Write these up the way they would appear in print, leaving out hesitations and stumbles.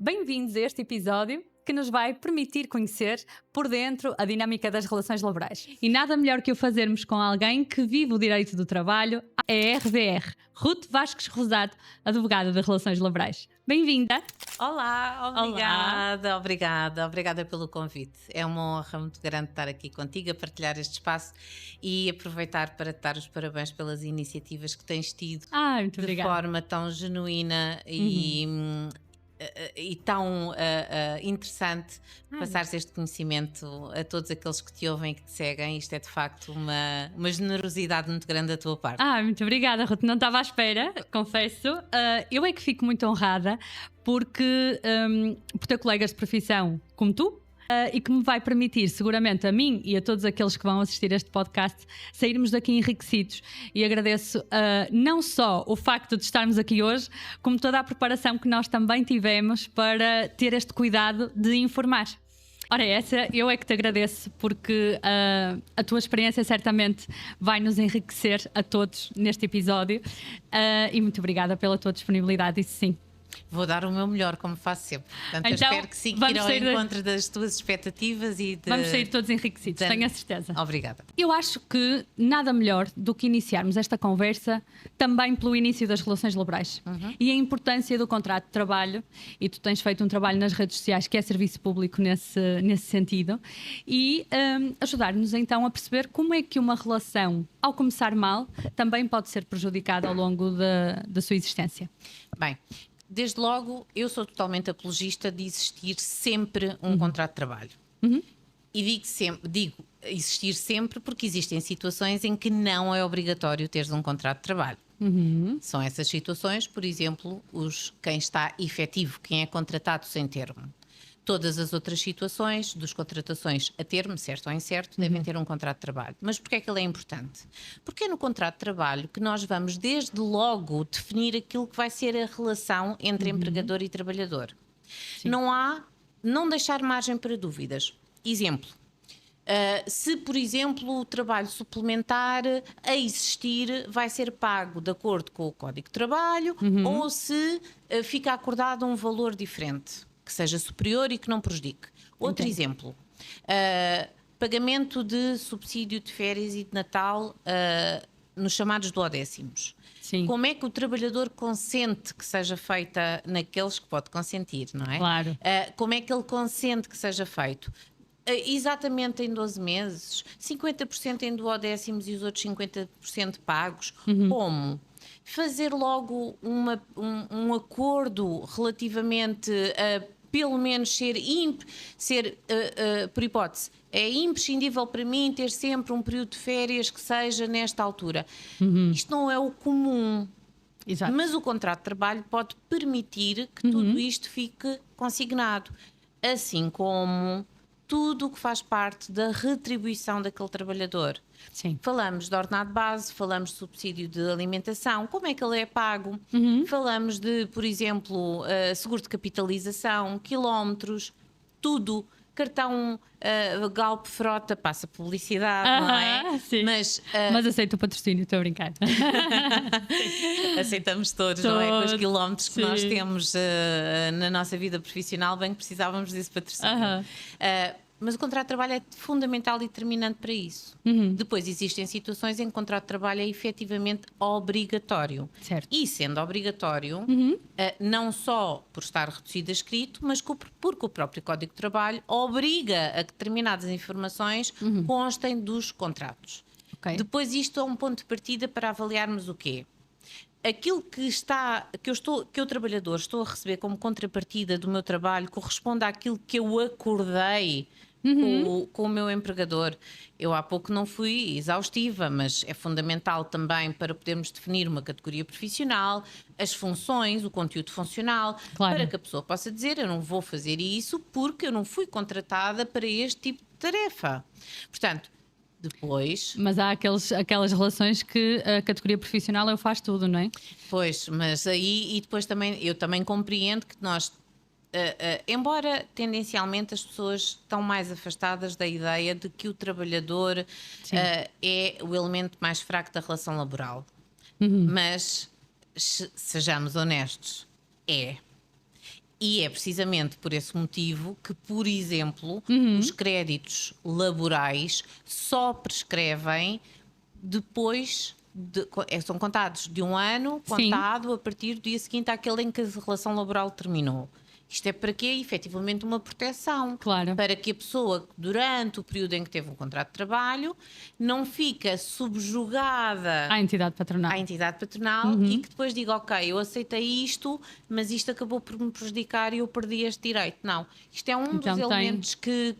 Bem-vindos a este episódio que nos vai permitir conhecer por dentro a dinâmica das relações laborais. E nada melhor que o fazermos com alguém que vive o direito do trabalho, é a RVR, Ruth Vasques Rosado, advogada de relações laborais. Bem-vinda! Olá, obrigada pelo convite. É uma honra muito grande estar aqui contigo, a partilhar este espaço e aproveitar para te dar os parabéns pelas iniciativas que tens tido muito de obrigada. forma tão genuína e tão interessante passares este conhecimento a todos aqueles que te ouvem e que te seguem. Isto é de facto uma generosidade muito grande da tua parte. Muito obrigada, Ruth. Não estava à espera, confesso. Eu é que fico muito honrada porque por ter colegas de profissão como tu, e que me vai permitir, seguramente a mim e a todos aqueles que vão assistir a este podcast, sairmos daqui enriquecidos. E agradeço não só o facto de estarmos aqui hoje, como toda a preparação que nós também tivemos para ter este cuidado de informar. Ora, eu é que te agradeço, porque a tua experiência certamente vai nos enriquecer a todos neste episódio, e muito obrigada pela tua disponibilidade, isso sim. Vou dar o meu melhor, como faço sempre. Portanto, eu espero que sim, ir ao encontro das tuas expectativas e vamos sair todos enriquecidos, tenho a certeza. Obrigada. Eu acho que nada melhor do que iniciarmos esta conversa também pelo início das relações laborais e a importância do contrato de trabalho. E tu tens feito um trabalho nas redes sociais que é serviço público nesse sentido, e ajudar-nos então a perceber como é que uma relação, ao começar mal, também pode ser prejudicada ao longo da sua existência. Bem, desde logo, eu sou totalmente apologista de existir sempre um contrato de trabalho. E digo existir sempre porque existem situações em que não é obrigatório teres um contrato de trabalho. São essas situações, por exemplo, quem está efetivo, quem é contratado sem termo. Todas as outras situações, dos contratações a termo, certo ou incerto, devem ter um contrato de trabalho. Mas porquê é que ele é importante? Porque é no contrato de trabalho que nós vamos desde logo definir aquilo que vai ser a relação entre empregador e trabalhador. Sim. Não deixar margem para dúvidas. Exemplo, se por exemplo o trabalho suplementar a existir vai ser pago de acordo com o Código de Trabalho, ou se fica acordado um valor diferente, que seja superior e que não prejudique. Outro exemplo, pagamento de subsídio de férias e de Natal nos chamados duodécimos. Sim. Como é que o trabalhador consente que seja feita naqueles que pode consentir, não é? Claro. Como é que ele consente que seja feito? Exatamente em 12 meses, 50% em duodécimos e os outros 50% pagos. Como? Fazer logo um acordo relativamente a pelo menos ser por hipótese, é imprescindível para mim ter sempre um período de férias que seja nesta altura. Isto não é o comum. Exato. Mas o contrato de trabalho pode permitir que tudo isto fique consignado, assim como tudo o que faz parte da retribuição daquele trabalhador. Sim. Falamos de ordenado base, falamos de subsídio de alimentação, como é que ele é pago, falamos de, por exemplo, seguro de capitalização, quilómetros, tudo. Cartão Galp Frota, passa publicidade, não é? Sim. Mas aceito o patrocínio, estou a brincar. aceitamos todos, não é? Com os quilómetros que nós Sim. temos na nossa vida profissional, bem que precisávamos desse patrocínio. Mas o contrato de trabalho é fundamental e determinante para isso. Depois existem situações em que o contrato de trabalho é efetivamente obrigatório. Certo. E sendo obrigatório, não só por estar reduzido a escrito, mas porque o próprio Código de Trabalho obriga a que determinadas informações constem dos contratos. Okay. Depois isto é um ponto de partida para avaliarmos o quê? Aquilo que eu trabalhador estou a receber como contrapartida do meu trabalho corresponde àquilo que eu acordei com o meu empregador. Eu há pouco não fui exaustiva, mas é fundamental também para podermos definir uma categoria profissional, as funções, o conteúdo funcional, Claro. para que a pessoa possa dizer: eu não vou fazer isso porque eu não fui contratada para este tipo de tarefa. Portanto, depois... Mas há aquelas relações que a categoria profissional eu faço tudo, não é? Pois, mas aí, e depois também, eu também compreendo que nós, embora tendencialmente as pessoas estão mais afastadas da ideia de que o trabalhador é o elemento mais fraco da relação laboral. Mas, sejamos honestos, é. E é precisamente por esse motivo que, por exemplo, os créditos laborais só prescrevem depois, são contados de um ano, contado a partir do dia seguinte àquele em que a relação laboral terminou. Isto é para quê? Efetivamente uma proteção. Claro. Para que a pessoa, durante o período em que teve um contrato de trabalho, não fica subjugada À entidade patronal. E que depois diga, ok, eu aceitei isto, mas isto acabou por me prejudicar e eu perdi este direito. Não. Isto é um dos elementos que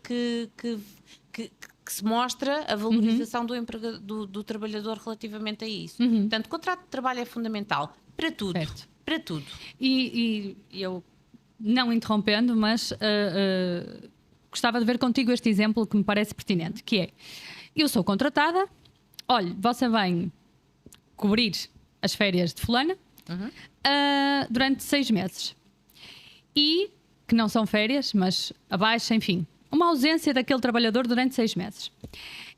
se mostra a valorização do trabalhador relativamente a isso. Portanto, o contrato de trabalho é fundamental para tudo. Certo. Para tudo. E eu, não interrompendo, mas gostava de ver contigo este exemplo que me parece pertinente, que é, eu sou contratada, olha, você vem cobrir as férias de fulana durante 6 meses. E, que não são férias, mas abaixo, enfim, uma ausência daquele trabalhador durante 6 meses.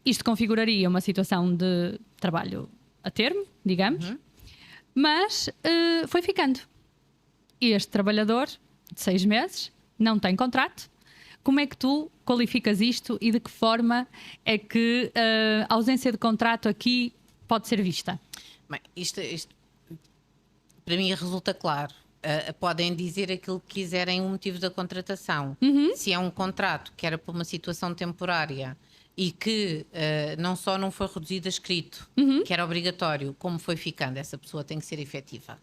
Isto configuraria uma situação de trabalho a termo, digamos, mas foi ficando. E este trabalhador de 6 meses não tem contrato. Como é que tu qualificas isto e de que forma é que a ausência de contrato aqui pode ser vista? Bem, isto para mim resulta claro. Podem dizer aquilo que quiserem o motivo da contratação. Se é um contrato que era para uma situação temporária e que não só não foi reduzido a escrito, que era obrigatório, como foi ficando, essa pessoa tem que ser efetiva.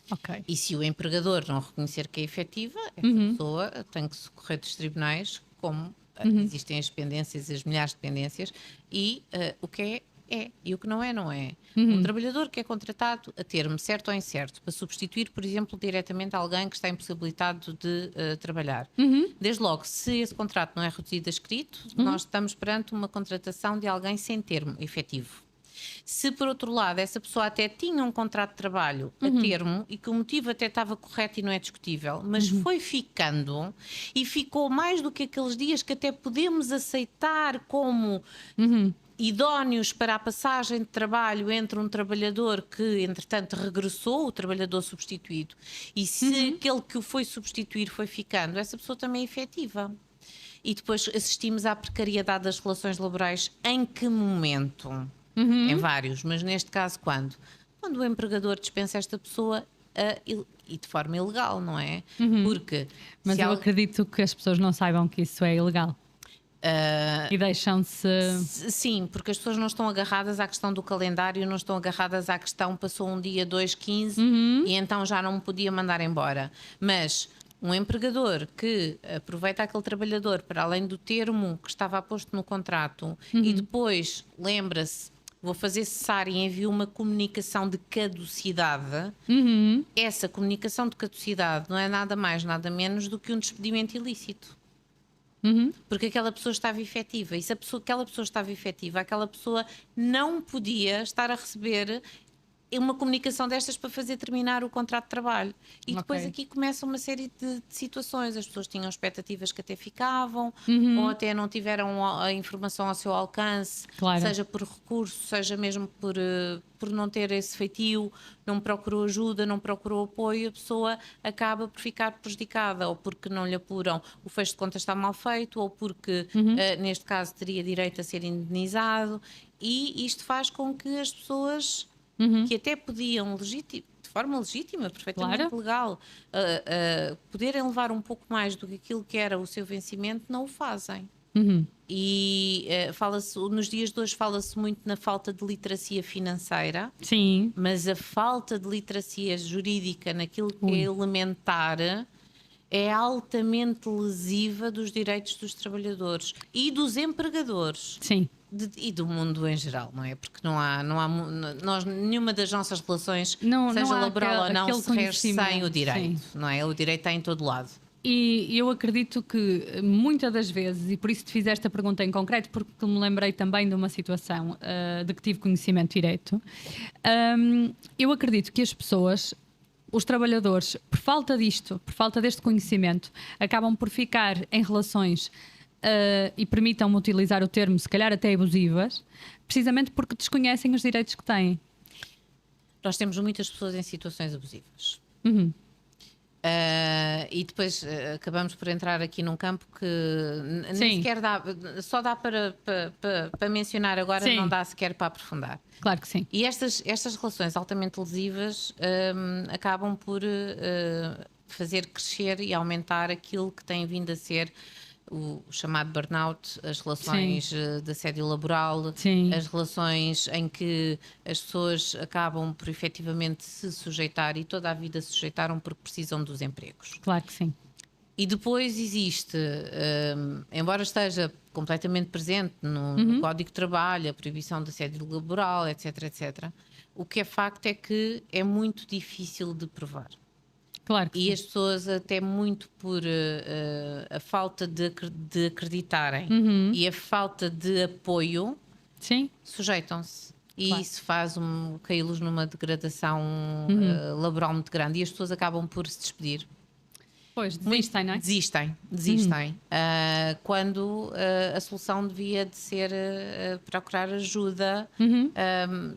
Okay. E se o empregador não reconhecer que é efetiva, essa pessoa tem que socorrer dos tribunais, como existem as pendências, as milhares de pendências, e o que é, e o que não é, não é. Um trabalhador que é contratado a termo, certo ou incerto, para substituir, por exemplo, diretamente alguém que está impossibilitado de trabalhar. Desde logo, se esse contrato não é reduzido a escrito, nós estamos perante uma contratação de alguém sem termo efetivo. Se, por outro lado, essa pessoa até tinha um contrato de trabalho a termo e que o motivo até estava correto e não é discutível, mas foi ficando e ficou mais do que aqueles dias que até podemos aceitar como idóneos para a passagem de trabalho entre um trabalhador que, entretanto, regressou, o trabalhador substituído, e se aquele que o foi substituir foi ficando, essa pessoa também é efetiva. E depois assistimos à precariedade das relações laborais. Em que momento? Em vários, mas neste caso quando? Quando o empregador dispensa esta pessoa e de forma ilegal, não é? Porque mas eu acredito que as pessoas não saibam que isso é ilegal. E deixam-se... Sim, porque as pessoas não estão agarradas à questão do calendário, não estão agarradas à questão passou um dia, 2, 15 e então já não me podia mandar embora. Mas um empregador que aproveita aquele trabalhador para além do termo que estava posto no contrato e depois lembra-se, vou fazer cessar e envio uma comunicação de caducidade. Essa comunicação de caducidade não é nada mais, nada menos do que um despedimento ilícito. Porque aquela pessoa estava efetiva. E se aquela pessoa estava efetiva, aquela pessoa não podia estar a receber uma comunicação destas para fazer terminar o contrato de trabalho. E depois aqui começa uma série de situações. As pessoas tinham expectativas que até ficavam, ou até não tiveram a informação ao seu alcance, seja por recurso, seja mesmo por não ter esse feitio, não procurou ajuda, não procurou apoio, a pessoa acaba por ficar prejudicada, ou porque não lhe apuram o fecho de contas está mal feito, ou porque, neste caso, teria direito a ser indenizado. E isto faz com que as pessoas... que até podiam, de forma legítima, perfeitamente legal, poderem levar um pouco mais do que aquilo que era o seu vencimento, não o fazem. E fala-se, nos dias de hoje fala-se muito na falta de literacia financeira. Sim. Mas a falta de literacia jurídica naquilo que é elementar é altamente lesiva dos direitos dos trabalhadores e dos empregadores. Sim. E do mundo em geral, não é? Porque nenhuma das nossas relações, seja laboral ou não, se rege sem o direito, não é? O direito está em todo lado. E eu acredito que muitas das vezes, e por isso te fiz esta pergunta em concreto, porque me lembrei também de uma situação de que tive conhecimento direto, eu acredito que as pessoas, os trabalhadores, por falta disto, por falta deste conhecimento, acabam por ficar em relações e permitam-me utilizar o termo, se calhar até abusivas, precisamente porque desconhecem os direitos que têm. Nós temos muitas pessoas em situações abusivas. E depois acabamos por entrar aqui num campo que Sim. nem sequer dá, só dá para mencionar agora, Sim. não dá sequer para aprofundar. Claro que sim. E estas relações altamente lesivas acabam por fazer crescer e aumentar aquilo que tem vindo a ser o chamado burnout, as relações de assédio laboral, Sim. as relações em que as pessoas acabam por efetivamente se sujeitar e toda a vida se sujeitaram porque precisam dos empregos. Claro que sim. E depois existe, embora esteja completamente presente no Código de Trabalho, a proibição de assédio laboral, etc, etc, o que é facto é que é muito difícil de provar. Claro que E sim. as pessoas, até muito por a falta de acreditarem e a falta de apoio, Sim. sujeitam-se. E Claro. isso faz caí-los numa degradação laboral muito grande. E as pessoas acabam por se despedir. Pois, desistem, não é? Desistem. Quando a solução devia de ser procurar ajuda.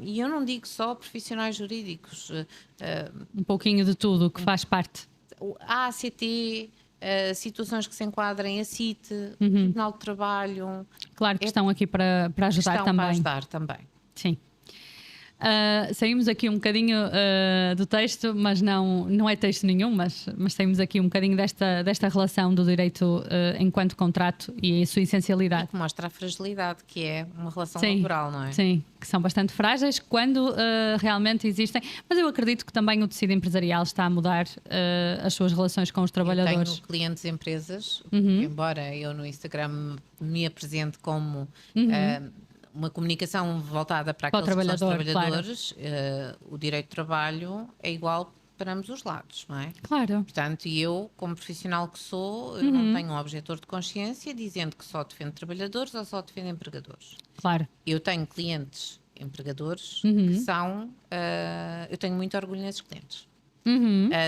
E eu não digo só profissionais jurídicos. Um pouquinho de tudo o que faz parte. A ACT, situações que se enquadrem a CIT, o Tribunal de Trabalho. Claro que estão aqui para ajudar Estão também. para ajudar também. Sim. Saímos aqui um bocadinho do texto, mas não é texto nenhum, mas saímos aqui um bocadinho desta relação do direito enquanto contrato e a sua essencialidade. Que mostra a fragilidade que é uma relação Sim, laboral, não é? Sim, que são bastante frágeis quando realmente existem. Mas eu acredito que também o tecido empresarial está a mudar as suas relações com os trabalhadores. Eu tenho clientes empresas, embora eu no Instagram me apresente como uma comunicação voltada para aqueles que são os trabalhadores, o direito de trabalho é igual para ambos os lados, não é? Claro. Portanto, eu, como profissional que sou, eu não tenho um objetor de consciência dizendo que só defendo trabalhadores ou só defendo empregadores. Claro. Eu tenho clientes empregadores que são... eu tenho muito orgulho nesses clientes.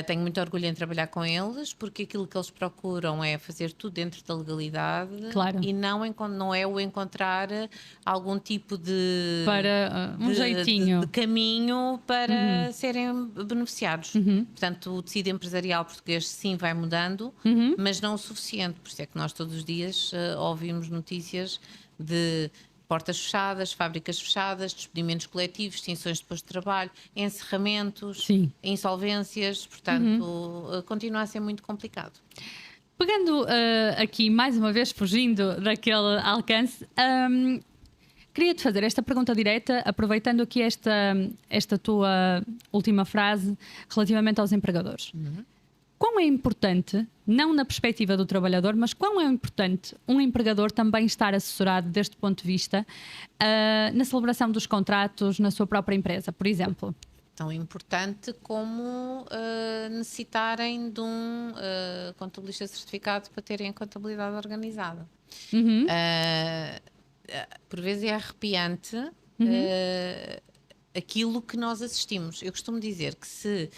Tenho muito orgulho em trabalhar com eles porque aquilo que eles procuram é fazer tudo dentro da legalidade. Claro. E não é o encontrar algum tipo de... Para um jeitinho. De caminho para serem beneficiados. Portanto, o tecido empresarial português sim vai mudando, mas não o suficiente. Por isso é que nós todos os dias ouvimos notícias de portas fechadas, fábricas fechadas, despedimentos coletivos, extinções de postos de trabalho, encerramentos, Sim. insolvências, portanto, continua a ser muito complicado. Pegando aqui, mais uma vez, fugindo daquele alcance, queria-te fazer esta pergunta direta, aproveitando aqui esta tua última frase relativamente aos empregadores. Quão é importante, não na perspectiva do trabalhador, mas quão é importante um empregador também estar assessorado deste ponto de vista na celebração dos contratos na sua própria empresa, por exemplo? Tão importante como necessitarem de um contabilista certificado para terem a contabilidade organizada. Por vezes é arrepiante aquilo que nós assistimos. Eu costumo dizer que se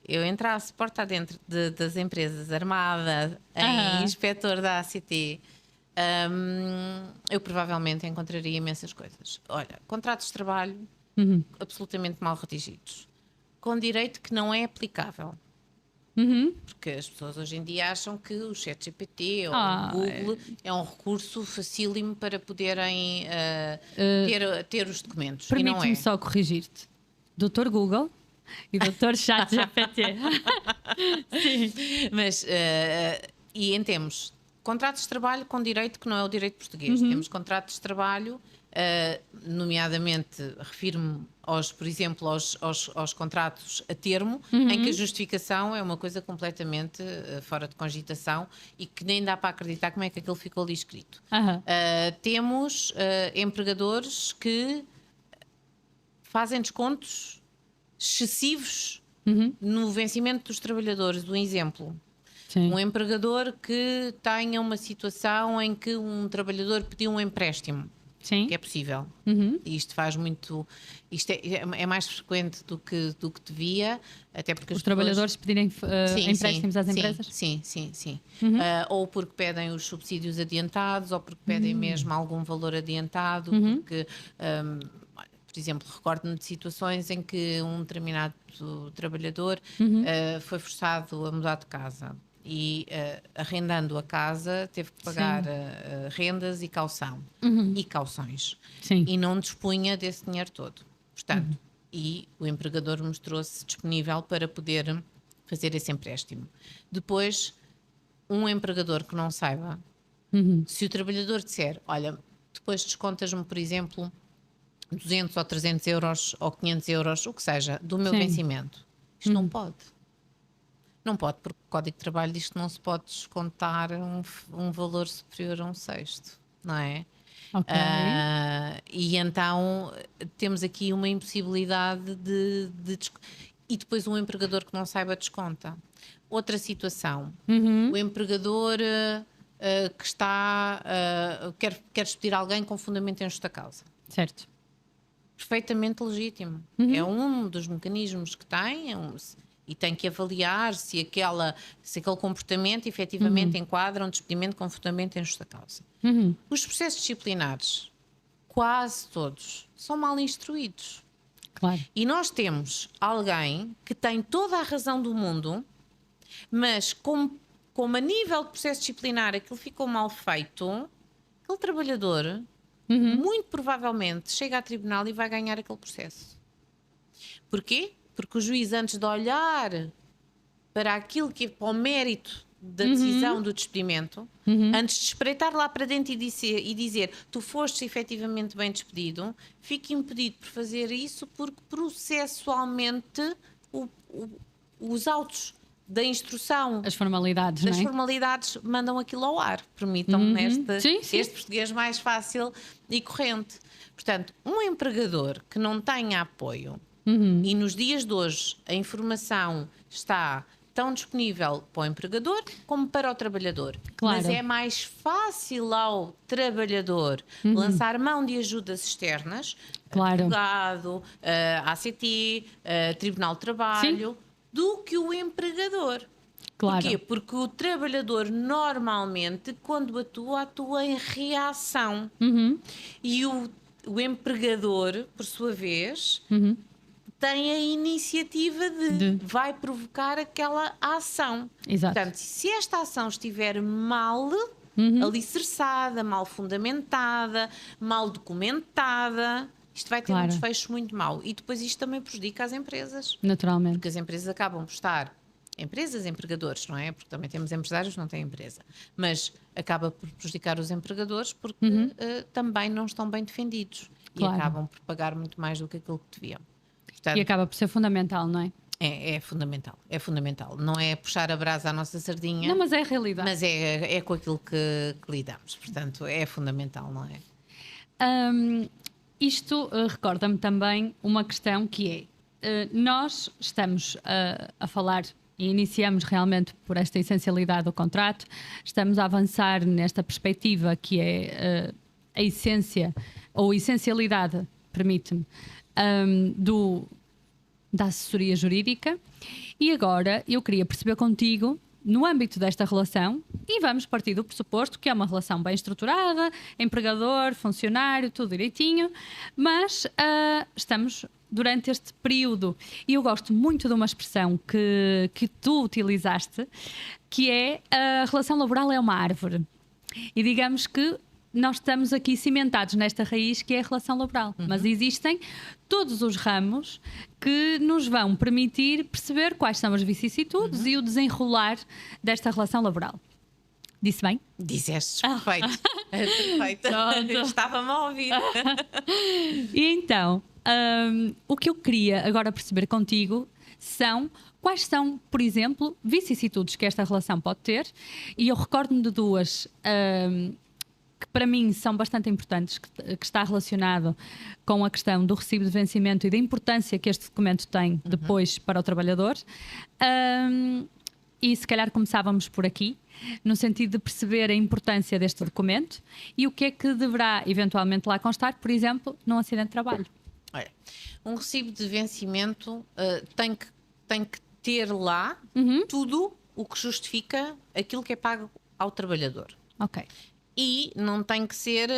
eu entrasse porta adentro das empresas armada em inspetor da ACT, eu provavelmente encontraria imensas coisas. Olha, contratos de trabalho absolutamente mal redigidos, com direito que não é aplicável. Porque as pessoas hoje em dia acham que o ChatGPT ou o Google é um recurso facílimo para poderem ter os documentos. Permite-me só corrigir-te. Dr. Google e Dr. ChatGPT. Sim. Mas, e em termos contratos de trabalho com direito que não é o direito português. Temos contratos de trabalho, nomeadamente, refiro-me, por exemplo, aos contratos a termo, em que a justificação é uma coisa completamente fora de cogitação e que nem dá para acreditar como é que aquilo ficou ali escrito. Temos empregadores que fazem descontos excessivos no vencimento dos trabalhadores. Um exemplo. Sim. Um empregador que tenha uma situação em que um trabalhador pediu um empréstimo. Sim. Que é possível. E isto faz muito... Isto é mais frequente do que devia, até porque os trabalhadores pedirem empréstimos às empresas? Sim. Ou porque pedem os subsídios adiantados, ou porque pedem mesmo algum valor adiantado, porque... Por exemplo, recordo-me de situações em que um determinado trabalhador foi forçado a mudar de casa e, arrendando a casa, teve que pagar rendas e caução e cauções. Sim. E não dispunha desse dinheiro todo. Portanto, e o empregador mostrou-se disponível para poder fazer esse empréstimo. Depois, um empregador que não saiba, se o trabalhador disser, olha, depois descontas-me, por exemplo, 200 ou 300 euros ou 500 euros, o que seja, do meu vencimento. Isto não pode. Não pode, porque o Código de Trabalho diz que não se pode descontar um valor superior a um sexto, não é? Ok. E então temos aqui uma impossibilidade e depois um empregador que não saiba desconta. Outra situação, o empregador que está quer despedir alguém com fundamento em justa causa. Certo. Perfeitamente legítimo. É um dos mecanismos que tem e tem que avaliar se aquele comportamento efetivamente enquadra um despedimento com fundamento em justa causa. Os processos disciplinares, quase todos, são mal instruídos. Claro. E nós temos alguém que tem toda a razão do mundo, mas como a nível de processo disciplinar aquilo ficou mal feito, aquele trabalhador muito provavelmente chega a tribunal e vai ganhar aquele processo. Porquê? Porque o juiz, antes de olhar para aquilo que é para o mérito da decisão do despedimento, antes de espreitar lá para dentro e dizer tu foste efetivamente bem despedido, fica impedido por fazer isso porque processualmente os autos da instrução, as formalidades, as não é? formalidades mandam aquilo ao ar, permitam-me este português mais fácil e corrente. Portanto, um empregador que não tenha apoio e nos dias de hoje a informação está tão disponível para o empregador como para o trabalhar. Claro. Mas é mais fácil ao trabalhador lançar mão de ajudas externas, claro, advogado, ACT, Tribunal de Trabalho, do que o empregador. claro. Porquê? Porque o trabalhador normalmente, quando atua em reação. E o empregador, por sua vez, tem a iniciativa de vai provocar aquela ação. Exato. Portanto, se esta ação estiver mal alicerçada, mal fundamentada, mal documentada, isto vai ter um desfecho muito mau. E depois isto também prejudica as empresas. Naturalmente. Porque as empresas acabam por estar... Empresas, empregadores, não é? Porque também temos empresários que não têm empresa. Mas acaba por prejudicar os empregadores porque também não estão bem defendidos. Claro. E acabam por pagar muito mais do que aquilo que deviam. Portanto, E acaba por ser fundamental, não é? É fundamental. É fundamental. Não é puxar a brasa à nossa sardinha. Não, mas é a realidade. Mas é com aquilo que lidamos. Portanto, é fundamental, não é? Isto recorda-me também uma questão que é, nós estamos a falar e iniciamos realmente por esta essencialidade do contrato, estamos a avançar nesta perspectiva que é a essência, ou essencialidade, permite-me, da assessoria jurídica. E agora eu queria perceber contigo, no âmbito desta relação, e vamos partir do pressuposto que é uma relação bem estruturada, empregador, funcionário, tudo direitinho, mas estamos durante este período, e eu gosto muito de uma expressão que tu utilizaste, que é a relação laboral é uma árvore. E digamos que nós estamos aqui cimentados nesta raiz que é a relação laboral, mas existem todos os ramos que nos vão permitir perceber quais são as vicissitudes e o desenrolar desta relação laboral. Disse bem? Disseste perfeito. Perfeito. Estava-me a ouvir. E então, o que eu queria agora perceber contigo são quais são, por exemplo, vicissitudes que esta relação pode ter, e eu recordo-me de duas que para mim são bastante importantes, que está relacionado com a questão do recibo de vencimento e da importância que este documento tem depois para o trabalhador. E se calhar começávamos por aqui, no sentido de perceber a importância deste documento e o que é que deverá eventualmente lá constar, por exemplo, num acidente de trabalho. Olha, um recibo de vencimento tem que ter lá tudo o que justifica aquilo que é pago ao trabalhador. Ok. E não tem que ser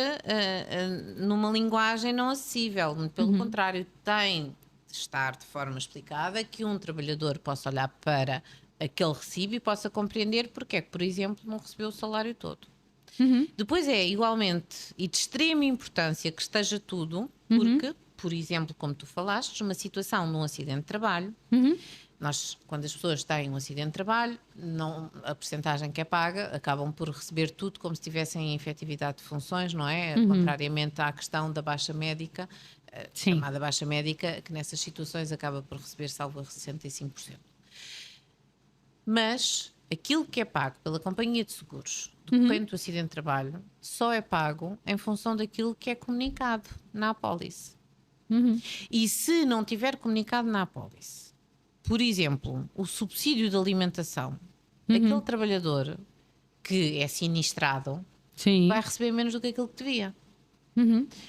numa linguagem não acessível. Pelo contrário, tem de estar de forma explicada, que um trabalhador possa olhar para aquele recibo e possa compreender porque é que, por exemplo, não recebeu o salário todo. Depois é igualmente e de extrema importância que esteja tudo, porque, por exemplo, como tu falaste, uma situação de um acidente de trabalho, nós, quando as pessoas têm um acidente de trabalho, a percentagem que é paga, acabam por receber tudo como se tivessem em efetividade de funções, não é? Contrariamente à questão da baixa médica, chamada baixa médica, que nessas situações acaba por receber salvo a 65%. Mas aquilo que é pago pela companhia de seguros decorrente do acidente de trabalho só é pago em função daquilo que é comunicado na apólice. E se não tiver comunicado na apólice, por exemplo, o subsídio de alimentação, aquele trabalhador que é sinistrado vai receber menos do que aquilo que devia.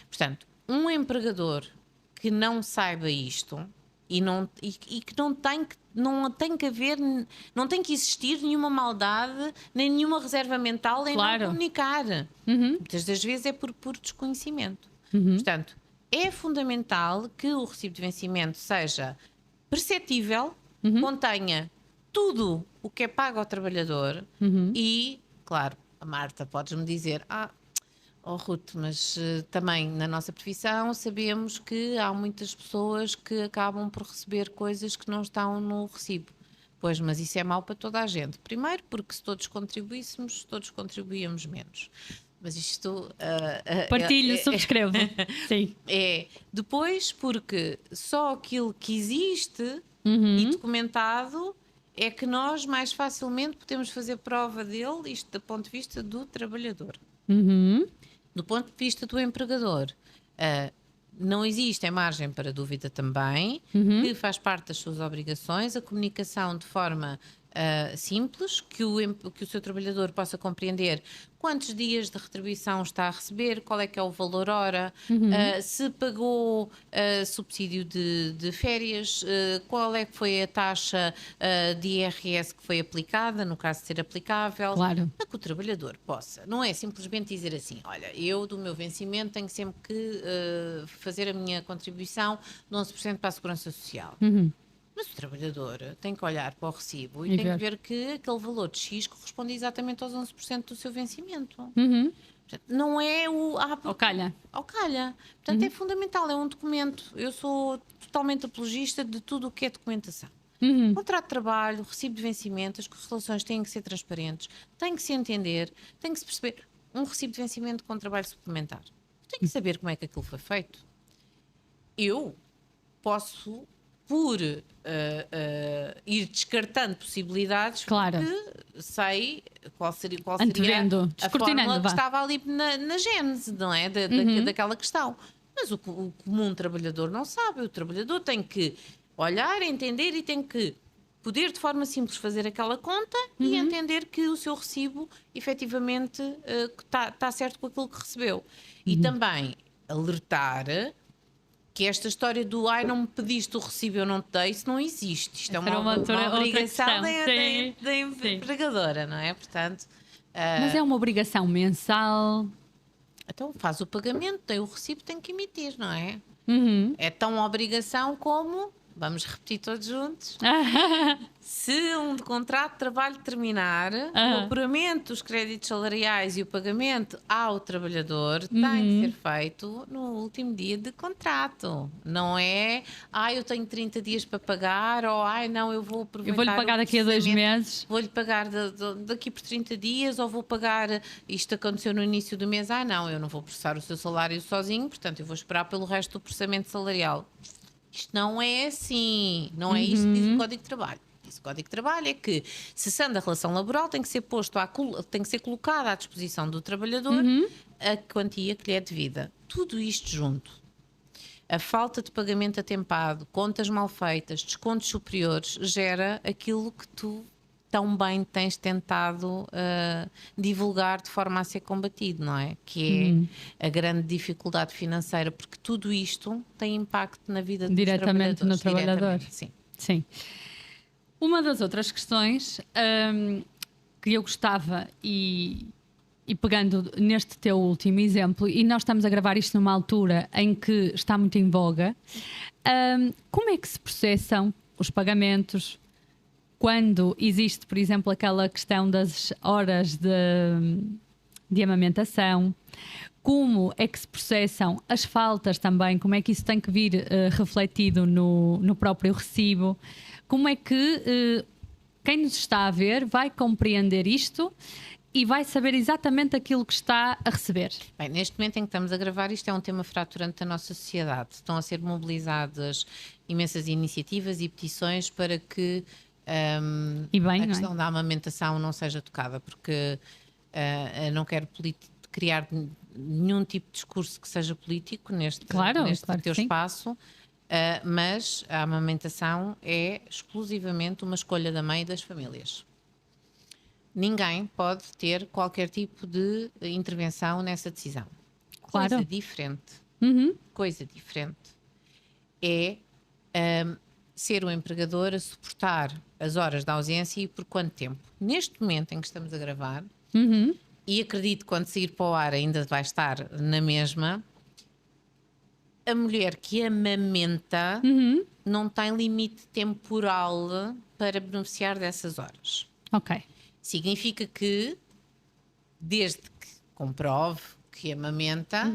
Portanto, um empregador que não saiba isto e que não tem que existir nenhuma maldade nem nenhuma reserva mental em não comunicar. Muitas das vezes é por puro desconhecimento. Portanto, é fundamental que o recibo de vencimento seja perceptível, contenha tudo o que é pago ao trabalhador e, claro, a Marta, podes-me dizer, Ruth, mas também na nossa profissão sabemos que há muitas pessoas que acabam por receber coisas que não estão no recibo. Pois, mas isso é mau para toda a gente. Primeiro, porque se todos contribuíssemos, todos contribuíamos menos. Mas isto... Partilho, subscrevo. Sim. Depois, porque só aquilo que existe e documentado é que nós mais facilmente podemos fazer prova dele, isto do ponto de vista do trabalhador. Do ponto de vista do empregador, não existe margem para dúvida também, que faz parte das suas obrigações, a comunicação de forma simples, que o seu trabalhador possa compreender quantos dias de retribuição está a receber, qual é que é o valor hora, se pagou subsídio de férias, qual é que foi a taxa de IRS que foi aplicada, no caso de ser aplicável, para que o trabalhador possa, não é simplesmente dizer assim, olha, eu do meu vencimento tenho sempre que fazer a minha contribuição de 11% para a Segurança Social. Mas o trabalhador tem que olhar para o recibo e tem que ver que aquele valor de X corresponde exatamente aos 11% do seu vencimento. Portanto, não é Ao calha. Portanto, é fundamental, é um documento. Eu sou totalmente apologista de tudo o que é documentação. Contrato de trabalho, recibo de vencimento, as relações têm que ser transparentes, tem que se entender, tem que se perceber. Um recibo de vencimento com trabalho suplementar. Tem que saber como é que aquilo foi feito. Eu posso... por ir descartando possibilidades, porque sei qual seria a fórmula que estava ali na gênese, não é? Daquela questão. Mas o comum trabalhador não sabe. O trabalhador tem que olhar, entender e tem que poder de forma simples fazer aquela conta e entender que o seu recibo efetivamente está certo com aquilo que recebeu. E também alertar que esta história do não me pediste o recibo, eu não te dei, isso não existe. Isto é uma obrigação da empregadora, não é? Portanto, mas é uma obrigação mensal. Então faz o pagamento, tem o recibo, tem que emitir, não é? É tão obrigação como, vamos repetir todos juntos, se um contrato de trabalho terminar, o apuramento dos créditos salariais e o pagamento ao trabalhador tem que ser feito no último dia de contrato. Não é, eu tenho 30 dias para pagar, ou não, eu vou aproveitar. Eu vou-lhe pagar daqui a 2 meses. Vou-lhe pagar daqui por 30 dias, ou vou pagar, isto aconteceu no início do mês, não, eu não vou processar o seu salário sozinho, portanto eu vou esperar pelo resto do processamento salarial. Isto não é assim, não é isto que diz o Código de Trabalho. O Código de Trabalho é que, cessando a relação laboral, tem que ser colocada à disposição do trabalhador a quantia que lhe é devida. Tudo isto junto. A falta de pagamento atempado, contas mal feitas, descontos superiores, gera aquilo que tu tão bem tens tentado divulgar de forma a ser combatido, não é? Que é a grande dificuldade financeira, porque tudo isto tem impacto na vida dos trabalhadores. Diretamente no trabalhador. Sim. Uma das outras questões que eu gostava e E pegando neste teu último exemplo, e nós estamos a gravar isto numa altura em que está muito em voga, como é que se processam os pagamentos quando existe, por exemplo, aquela questão das horas de amamentação? Como é que se processam as faltas também? Como é que isso tem que vir refletido no próprio recibo? Como é que quem nos está a ver vai compreender isto e vai saber exatamente aquilo que está a receber? Bem, neste momento em que estamos a gravar, isto é um tema fraturante da nossa sociedade. Estão a ser mobilizadas imensas iniciativas e petições para que a questão da amamentação não seja tocada, porque não quero criar nenhum tipo de discurso que seja político neste teu espaço, mas a amamentação é exclusivamente uma escolha da mãe e das famílias. Ninguém pode ter qualquer tipo de intervenção nessa decisão. Claro. Coisa diferente. Coisa diferente é ser o empregador a suportar as horas de ausência e por quanto tempo. Neste momento em que estamos a gravar, e acredito que quando sair para o ar ainda vai estar na mesma, a mulher que amamenta não tem limite temporal para beneficiar dessas horas. Ok. Significa que, desde que comprove que amamenta,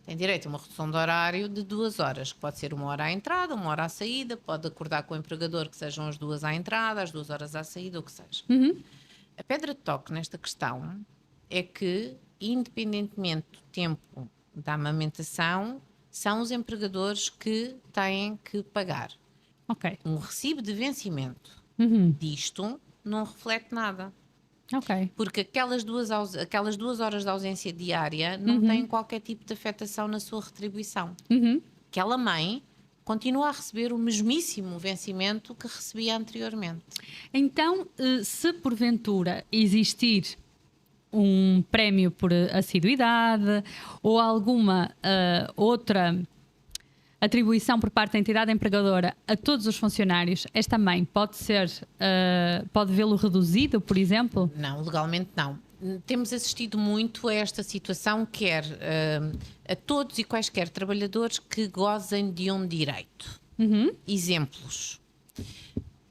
tem direito a uma redução de horário de 2 horas, que pode ser 1 hora à entrada, 1 hora à saída, pode acordar com o empregador que sejam as 2 à entrada, as 2 horas à saída, ou o que seja. A pedra de toque nesta questão é que, independentemente do tempo da amamentação, são os empregadores que têm que pagar. Ok. Um recibo de vencimento disto não reflete nada. Ok. Porque aquelas 2 horas de ausência diária não têm qualquer tipo de afetação na sua retribuição. Aquela mãe continua a receber o mesmíssimo vencimento que recebia anteriormente. Então, se porventura existir um prémio por assiduidade ou alguma outra atribuição por parte da entidade empregadora a todos os funcionários, esta mãe pode vê-lo reduzido, por exemplo? Não, legalmente não. Temos assistido muito a esta situação, quer a todos e quaisquer trabalhadores que gozem de um direito. Exemplos.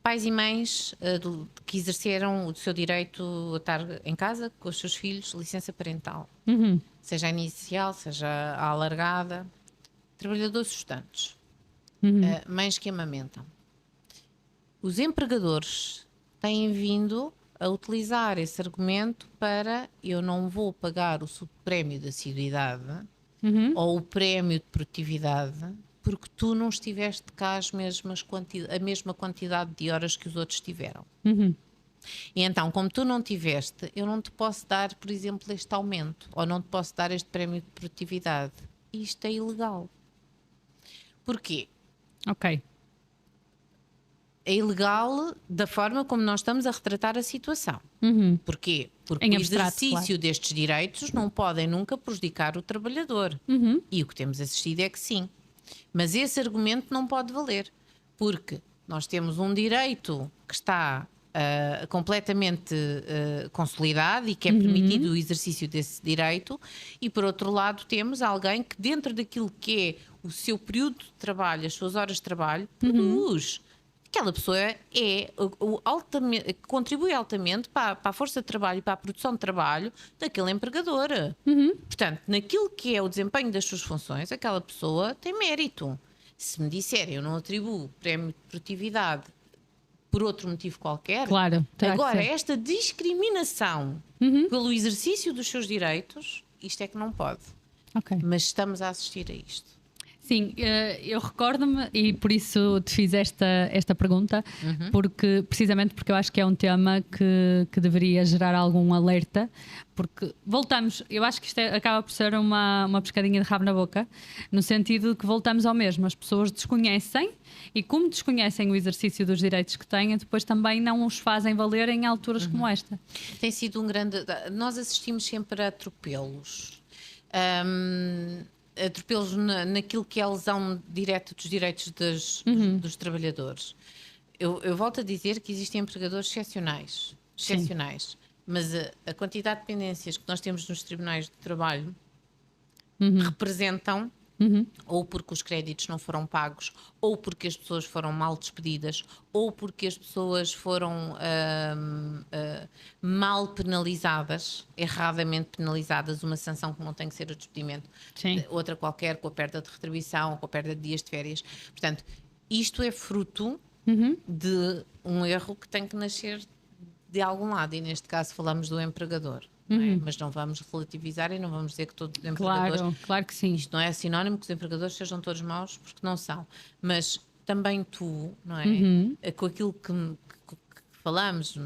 Pais e mães que exerceram o seu direito a estar em casa com os seus filhos, licença parental. Seja a inicial, seja a alargada. Trabalhadores sustentantes. Mães que amamentam. Os empregadores têm vindo a utilizar esse argumento para: eu não vou pagar o subprémio de assiduidade ou o prémio de produtividade porque tu não estiveste cá a mesma quantidade de horas que os outros tiveram. E então, como tu não tiveste, eu não te posso dar, por exemplo, este aumento, ou não te posso dar este prémio de produtividade. E isto é ilegal. Porquê? Ok. É ilegal da forma como nós estamos a retratar a situação. Porquê? Porque o exercício destes direitos não podem nunca prejudicar o trabalhador. E o que temos assistido é que sim. Mas esse argumento não pode valer. Porque nós temos um direito que está completamente consolidado e que é permitido o exercício desse direito, e por outro lado temos alguém que, dentro daquilo que é o seu período de trabalho, as suas horas de trabalho, produz. Aquela pessoa contribui altamente para a força de trabalho e para a produção de trabalho daquele empregador. Portanto, naquilo que é o desempenho das suas funções, aquela pessoa tem mérito. Se me disserem eu não atribuo prémio de produtividade por outro motivo qualquer, claro, agora esta discriminação pelo exercício dos seus direitos, isto é que não pode. Okay. Mas estamos a assistir a isto. Sim, eu recordo-me e por isso te fiz esta pergunta, precisamente porque eu acho que é um tema que deveria gerar algum alerta, porque voltamos, eu acho que isto acaba por ser uma pescadinha de rabo na boca, no sentido de que voltamos ao mesmo, as pessoas desconhecem e, como desconhecem o exercício dos direitos que têm, depois também não os fazem valer em alturas como esta. Tem sido um grande... Nós assistimos sempre a atropelos. Atropelos naquilo que é a lesão direta dos direitos dos trabalhadores. Eu volto a dizer que existem empregadores excepcionais. mas a quantidade de pendências que nós temos nos tribunais de trabalho representam ou porque os créditos não foram pagos, ou porque as pessoas foram mal despedidas, ou porque as pessoas foram mal penalizadas, erradamente penalizadas, uma sanção que não tem que ser o despedimento, outra qualquer, com a perda de retribuição, com a perda de dias de férias. Portanto, isto é fruto de um erro que tem que nascer de algum lado, e neste caso falamos do empregador. Não é? Mas não vamos relativizar e não vamos dizer que todos os empregadores... Claro que sim. Isto não é sinónimo que os empregadores sejam todos maus, porque não são. Mas também tu, não é? Com aquilo que falamos...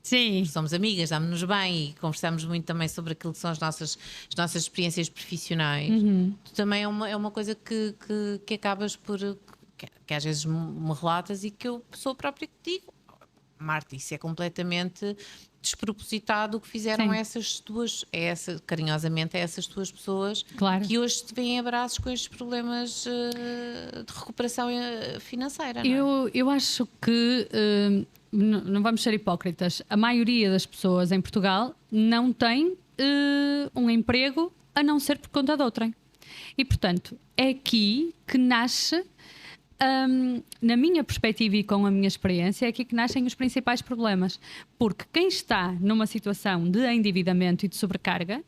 Sim. Somos amigas, damos-nos bem e conversamos muito também sobre aquilo que são as nossas experiências profissionais. Tu também é uma coisa que acabas por... Que às vezes me relatas e que eu sou a própria que digo. Marta, isso é completamente despropositado o que fizeram essas duas, carinhosamente, essas duas pessoas que hoje te vêm abraços com estes problemas de recuperação financeira. Não é? Eu acho que, não vamos ser hipócritas, a maioria das pessoas em Portugal não tem um emprego a não ser por conta de outrem. E, portanto, é aqui que nasce... na minha perspectiva e com a minha experiência, é aqui que nascem os principais problemas, porque quem está numa situação de endividamento e de sobrecarga,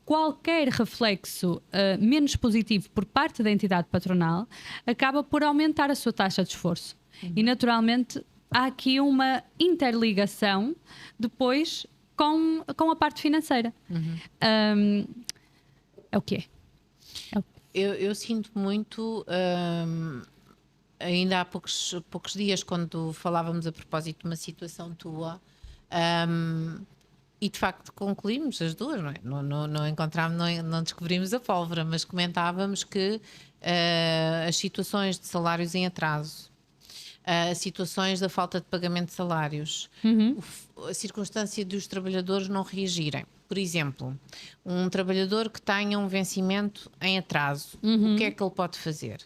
qualquer reflexo menos positivo por parte da entidade patronal acaba por aumentar a sua taxa de esforço. E naturalmente há aqui uma interligação depois com a parte financeira. É o que é. Eu sinto muito... ainda há poucos dias, quando falávamos a propósito de uma situação tua, e de facto concluímos as duas, não é? Não encontramos, não descobrimos a pólvora, mas comentávamos que as situações de salários em atraso, as situações da falta de pagamento de salários, a circunstância de os trabalhadores não reagirem. Por exemplo, um trabalhador que tenha um vencimento em atraso, o que é que ele pode fazer?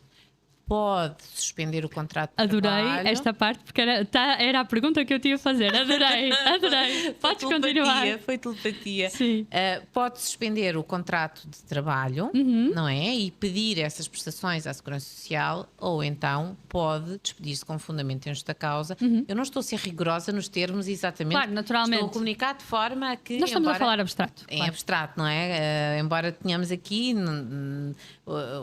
Pode suspender o contrato de trabalho. Adorei esta parte, porque era a pergunta que eu tinha a fazer. Adorei. Podes continuar. Foi telepatia. Sim. Pode suspender o contrato de trabalho, não é? E pedir essas prestações à Segurança Social, ou então pode despedir-se com fundamento em justa causa. Eu não estou a ser rigorosa nos termos exatamente. Claro, naturalmente. Estou a comunicar de forma que... Nós estamos a falar abstrato. Em abstrato, não é? Embora tenhamos aqui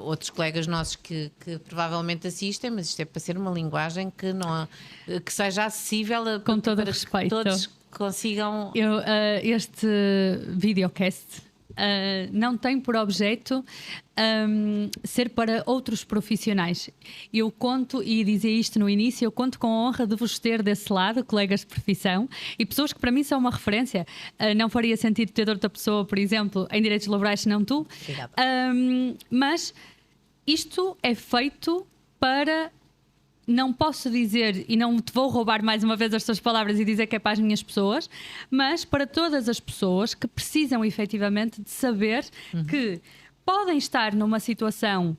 outros colegas nossos que provavelmente assistem, mas isto é para ser uma linguagem que seja acessível com todo o respeito. Que todos consigam... Este videocast não tem por objeto ser para outros profissionais. Eu conto, e dizia isto no início, eu conto com a honra de vos ter desse lado, colegas de profissão e pessoas que para mim são uma referência. Não faria sentido ter outra pessoa, por exemplo, em direitos laborais, senão tu. Mas isto é feito para... Não posso dizer, e não te vou roubar mais uma vez as tuas palavras e dizer que é para as minhas pessoas, mas para todas as pessoas que precisam efetivamente de saber que podem estar numa situação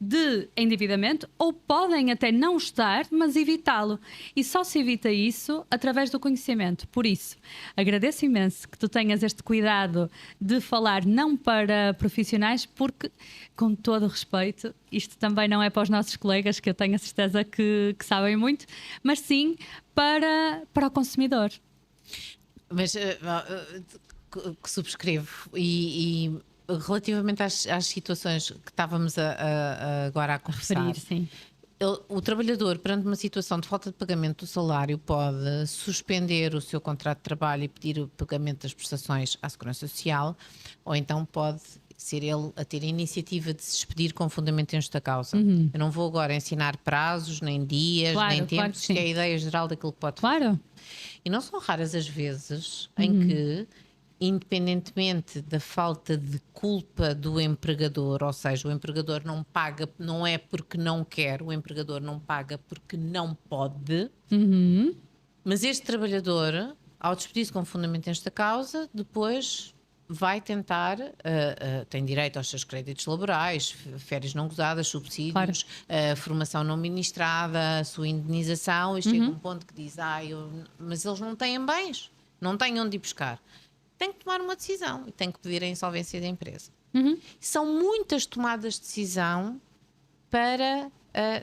de endividamento, ou podem até não estar, mas evitá-lo. E só se evita isso através do conhecimento. Por isso, agradeço imenso que tu tenhas este cuidado de falar não para profissionais, porque, com todo o respeito, isto também não é para os nossos colegas, que eu tenho a certeza que sabem muito, mas sim para o consumidor. Mas que subscrevo e relativamente às situações que estávamos agora a conversar, referir, sim. O trabalhador, perante uma situação de falta de pagamento do salário, pode suspender o seu contrato de trabalho e pedir o pagamento das prestações à Segurança Social, ou então pode ser ele a ter a iniciativa de se despedir com fundamento em justa causa. Eu não vou agora ensinar prazos, nem dias, nem tempos, que é a ideia geral daquilo que pode fazer. E não são raras as vezes em que, independentemente da falta de culpa do empregador, ou seja, o empregador não paga, não é porque não quer, o empregador não paga porque não pode, mas este trabalhador, ao despedir-se com fundamento em esta causa, depois vai tentar, tem direito aos seus créditos laborais, férias não gozadas, subsídios, formação não ministrada, a sua indenização, e chega um ponto que diz, mas eles não têm bens. não tem onde ir buscar, tem que tomar uma decisão e tem que pedir a insolvência da empresa. São muitas tomadas de decisão para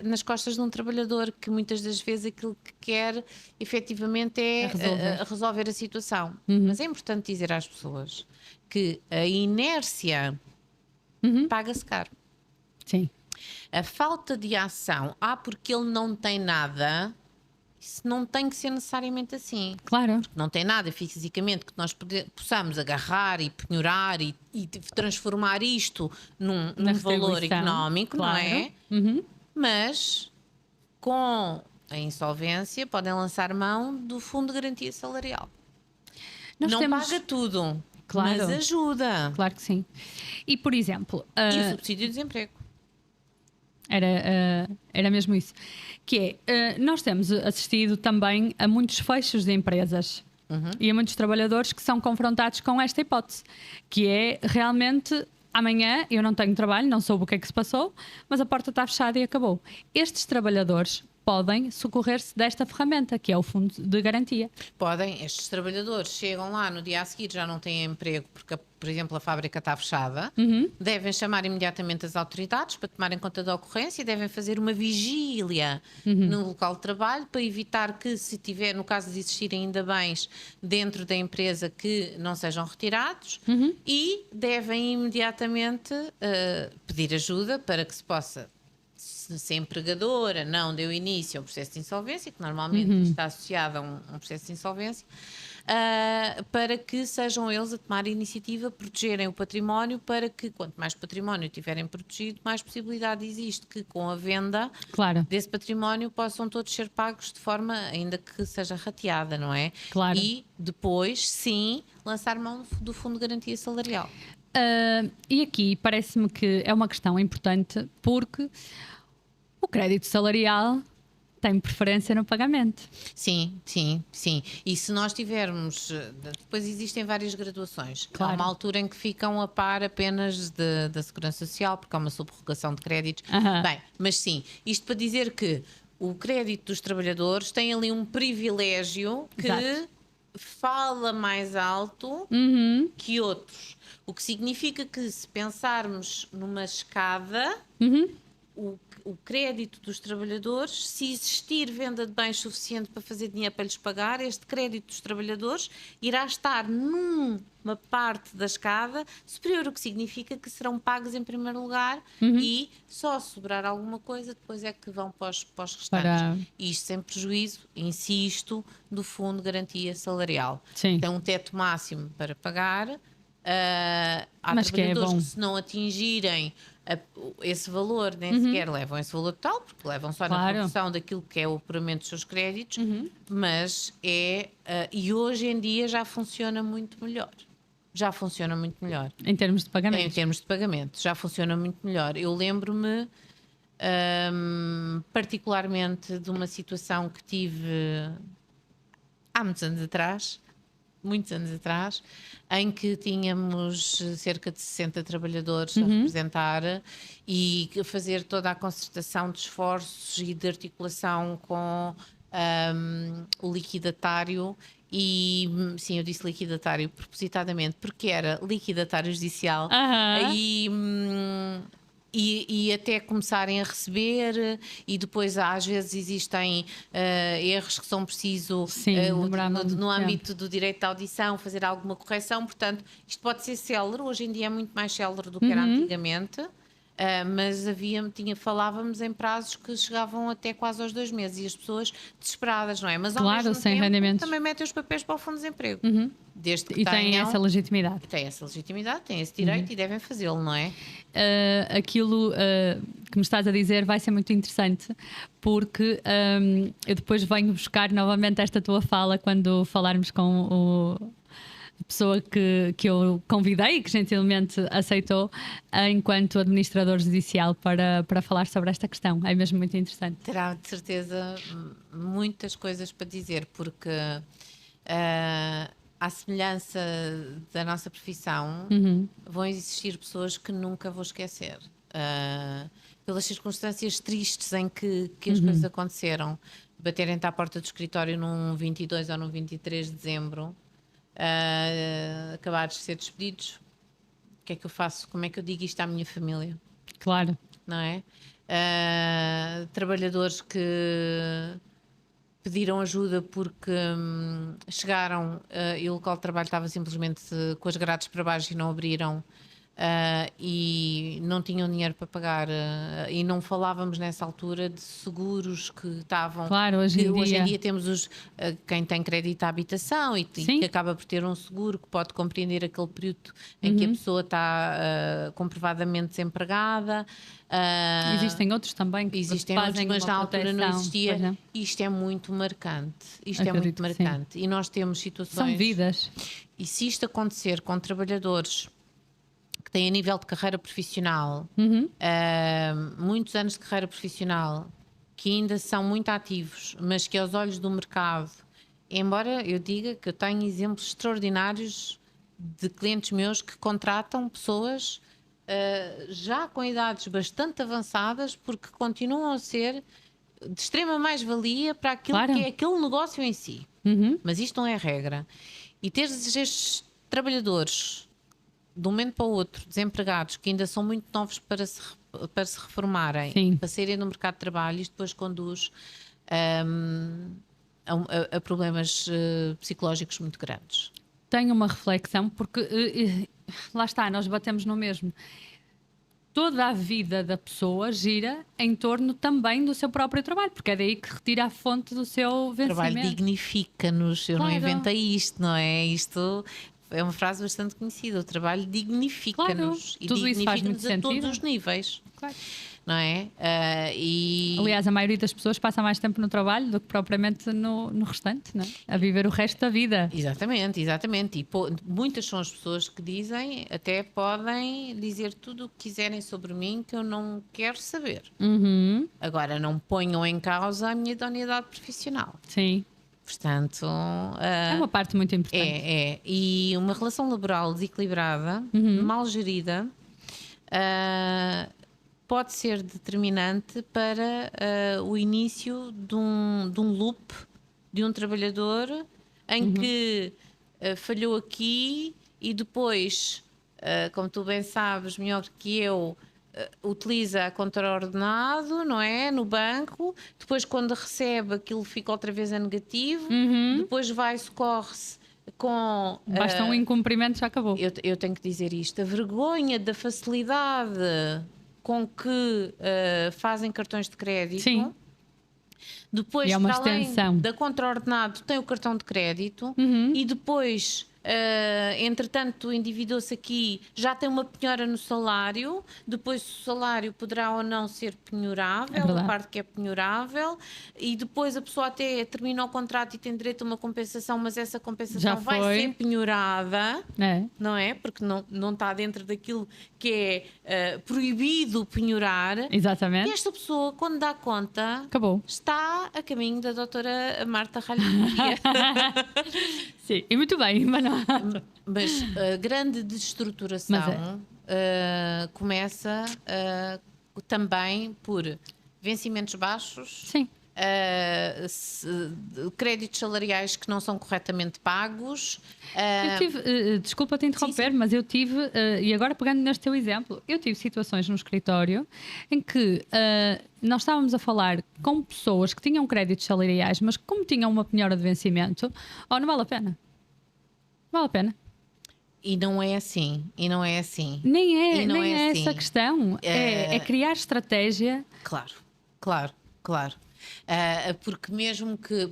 nas costas de um trabalhador, que muitas das vezes aquilo que quer efetivamente é resolver a situação. Mas é importante dizer às pessoas que a inércia paga-se caro. Sim. A falta de ação, porque ele não tem nada, isso não tem que ser necessariamente assim. Claro. Porque não tem nada fisicamente que nós possamos agarrar e penhorar e transformar isto num valor económico, claro. não é? Mas com a insolvência podem lançar mão do Fundo de Garantia Salarial. Não paga tudo, claro, mas ajuda. Claro que sim. E, por exemplo... E o subsídio de desemprego. Era mesmo isso. Que é, nós temos assistido também a muitos fechos de empresas e a muitos trabalhadores que são confrontados com esta hipótese, que é realmente... Amanhã eu não tenho trabalho, não soube o que é que se passou, mas a porta está fechada e acabou. Estes trabalhadores podem socorrer-se desta ferramenta, que é o Fundo de Garantia. Podem. Estes trabalhadores chegam lá no dia a seguir, já não têm emprego porque, por exemplo, a fábrica está fechada, devem chamar imediatamente as autoridades para tomarem conta da ocorrência e devem fazer uma vigília no local de trabalho para evitar que, se tiver, no caso de existirem ainda bens dentro da empresa, que não sejam retirados, e devem imediatamente pedir ajuda para que se possa, se a empregadora não deu início ao processo de insolvência, que normalmente está associado a um processo de insolvência, para que sejam eles a tomar a iniciativa, protegerem o património, para que quanto mais património tiverem protegido, mais possibilidade existe que com a venda desse património possam todos ser pagos de forma ainda que seja rateada, não é? Claro. E depois, sim, lançar mão do Fundo de Garantia Salarial. E aqui parece-me que é uma questão importante, porque o crédito salarial tem preferência no pagamento. Sim. E se nós tivermos... Depois existem várias graduações. Claro. Há uma altura em que ficam a par apenas da Segurança Social, porque há uma subrogação de créditos. Bem, mas sim, isto para dizer que o crédito dos trabalhadores tem ali um privilégio que fala mais alto que outros. O que significa que, se pensarmos numa escada... O crédito dos trabalhadores, se existir venda de bens suficiente para fazer dinheiro para lhes pagar, este crédito dos trabalhadores irá estar numa parte da escada superior, o que significa que serão pagos em primeiro lugar e só sobrar alguma coisa, depois é que vão para os restantes. Isto sem prejuízo, insisto, do Fundo de Garantia Salarial. Sim. Tem um teto máximo para pagar. Há trabalhadores que, se não atingirem esse valor, nem sequer levam esse valor total, porque levam só na produção daquilo que é o apuramento dos seus créditos, mas e hoje em dia já funciona muito melhor. Em termos de pagamento? Em termos de pagamento, já funciona muito melhor. Eu lembro-me particularmente de uma situação que tive há muitos anos atrás, em que tínhamos cerca de 60 trabalhadores a representar e fazer toda a concertação de esforços e de articulação com o liquidatário. E sim, eu disse liquidatário propositadamente porque era liquidatário judicial. E até começarem a receber, e depois às vezes existem erros que são precisos no âmbito do direito de audição, fazer alguma correção. Portanto, isto pode ser célere, hoje em dia é muito mais célere do que era antigamente, mas falávamos em prazos que chegavam até quase aos 2 meses e as pessoas desesperadas, não é? Mas ao mesmo sem tempo também metem os papéis para o Fundo de Desemprego. Desde que têm essa legitimidade. Têm esse direito e devem fazê-lo, não é? Aquilo que me estás a dizer vai ser muito interessante, porque eu depois venho buscar novamente esta tua fala quando falarmos com a pessoa que eu convidei e que gentilmente aceitou enquanto administrador judicial para falar sobre esta questão. É mesmo muito interessante. Terá de certeza muitas coisas para dizer, porque à semelhança da nossa profissão, vão existir pessoas que nunca vou esquecer. Pelas circunstâncias tristes em que as coisas aconteceram. Baterem-te à porta do escritório num 22 ou num 23 de dezembro, acabares de ser despedidos, o que é que eu faço? Como é que eu digo isto à minha família? Claro. Não é? Trabalhadores que pediram ajuda porque chegaram e o local de trabalho estava simplesmente com as grades para baixo e não abriram. E não tinham dinheiro para pagar e não falávamos nessa altura de seguros que estavam. Claro, hoje em dia temos quem tem crédito à habitação e que acaba por ter um seguro que pode compreender aquele período em que a pessoa está comprovadamente desempregada. Existem outros também que existem fazem outros, mas na altura não existia. Não. Isto é muito marcante. Acredito é muito marcante. E nós temos situações. São vidas. E se isto acontecer com trabalhadores que têm a nível de carreira profissional, muitos anos de carreira profissional, que ainda são muito ativos, mas que aos olhos do mercado, embora eu diga que eu tenho exemplos extraordinários de clientes meus que contratam pessoas já com idades bastante avançadas, porque continuam a ser de extrema mais-valia para aquilo que é aquele negócio em si. Mas isto não é regra. E teres estes trabalhadores de um momento para o outro, desempregados, que ainda são muito novos para se reformarem, para saírem do mercado de trabalho, isto depois conduz a problemas psicológicos muito grandes. Tenho uma reflexão, porque lá está, nós batemos no mesmo. Toda a vida da pessoa gira em torno também do seu próprio trabalho, porque é daí que retira a fonte do seu vencimento. O trabalho dignifica-nos, eu não inventei isto, não é? Isto é uma frase bastante conhecida. O trabalho dignifica-nos. E dignifica-nos a todos os níveis. Claro. Não é? Aliás, a maioria das pessoas passa mais tempo no trabalho do que propriamente no restante, não é? A viver o resto da vida. Exatamente. E muitas são as pessoas que dizem, até podem dizer tudo o que quiserem sobre mim que eu não quero saber. Agora, não ponham em causa a minha idoneidade profissional. Sim. Portanto, é uma parte muito importante. E uma relação laboral desequilibrada, mal gerida, pode ser determinante para o início de um loop de um trabalhador em que falhou aqui e depois, como tu bem sabes, melhor que eu, utiliza a contraordenado, não é? No banco, depois quando recebe aquilo fica outra vez a negativo, depois socorre-se com... Basta um incumprimento, já acabou. Eu tenho que dizer isto, a vergonha da facilidade com que fazem cartões de crédito. Sim. Depois, e é uma para extensão. além da contraordenado, tem o cartão de crédito e depois... entretanto, endividou-se aqui, já tem uma penhora no salário, depois o salário poderá ou não ser penhorável, a parte que é penhorável, e depois a pessoa até termina o contrato e tem direito a uma compensação, mas essa compensação vai ser penhorada, não é? Porque não está dentro daquilo que é proibido penhorar. Exatamente. E esta pessoa, quando dá conta, acabou. Está a caminho da doutora Marta Ralho Maria. Sim, e muito bem, mas a grande destruturação começa também por vencimentos baixos. Sim. Créditos salariais que não são corretamente pagos. Eu tive, desculpa te interromper, mas eu tive, e agora pegando neste teu exemplo, eu tive situações no escritório em que nós estávamos a falar com pessoas que tinham créditos salariais, mas como tinham uma penhora de vencimento, não vale a pena. Vale a pena. E não é assim. Nem é essa a questão. É criar estratégia. Claro. Porque mesmo que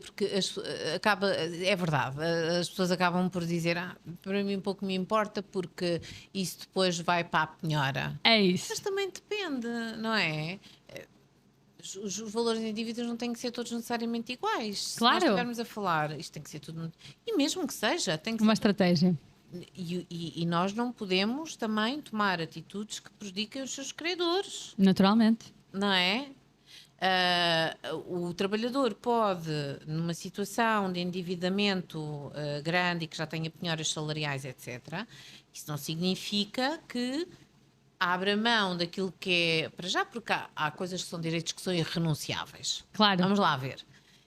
acaba, é verdade, as pessoas acabam por dizer para mim pouco me importa porque isso depois vai para a penhora. É isso. Mas também depende, não é? Os valores em dívidas não têm que ser todos necessariamente iguais. Claro. Se nós estivermos a falar, isto tem que ser tudo. E mesmo que seja, tem que uma ser estratégia. E nós não podemos também tomar atitudes que prejudiquem os seus credores. Naturalmente. Não é? O trabalhador pode, numa situação de endividamento grande e que já tenha penhoras salariais, etc., isso não significa que abra mão daquilo que é, para já, porque há coisas que são direitos que são irrenunciáveis. Claro. Vamos lá ver.